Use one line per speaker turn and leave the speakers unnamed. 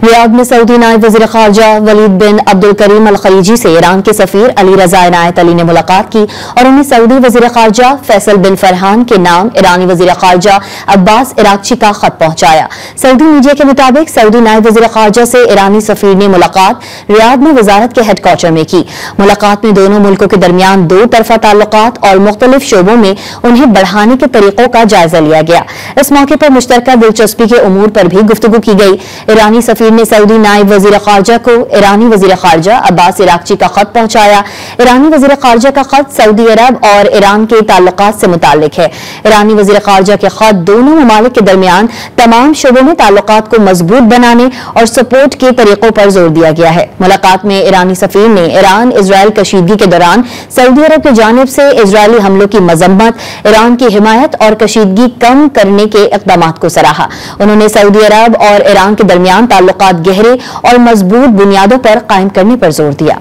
Riyadh में Saudi नायब वज़ीर ख़ारजा वलीद बिन अब्दुल करीम अल खलीजी से ईरान के सफ़ीर अली रज़ा इनायत अली ने मुलाकात की और उन्हें सऊदी वज़ीर ख़ारजा फैसल बिन फरहान के नाम ईरानी वज़ीर ख़ारजा अब्बास इराक़ची का खत पहुंचाया। सऊदी मीडिया के मुताबिक सऊदी नायब वज़ीर ख़ारजा से ईरानी सफ़ीर ने मुलाकात रियाद में वज़ारत के हेडक्वार्टर में की। मुलाकात में दोनों मुल्कों के दरमियान दो तरफ़ा ताल्लुकात और मुख्तलिफ शोबों में उन्हें बढ़ाने के तरीकों का जायजा लिया गया। इस मौके पर मुश्तरका दिलचस्पी के उमूर पर भी गुफ्तगू की गई। ईरानी सफ़ीर ने सऊदी नायब वज़ीर ख़ारजा को ईरानी वज़ीर ख़ारजा अब्बास इराक़ची का खत पहुंचाया। ईरानी वज़ीर ख़ारजा का खत सऊदी अरब और ईरान के ताल्लुकात से मुताल्लिक है। ईरानी वज़ीर ख़ारजा के खत दोनों ममालिक के दरमियान तमाम शोबों में ताल्लुकात को मजबूत बनाने और सपोर्ट के तरीकों पर जोर दिया गया है। मुलाकात में ईरानी सफ़ीर ने ईरान इजराइल कशीदगी के दौरान सऊदी अरब की जानिब से इजरायली हमलों की मजम्मत, ईरान की हिमायत और कशीदगी कम करने के इक़दाम को सराहा। उन्होंने सऊदी अरब और ईरान के दरमियान ताल्लुकात गहरे और मजबूत बुनियादों पर कायम करने पर जोर दिया।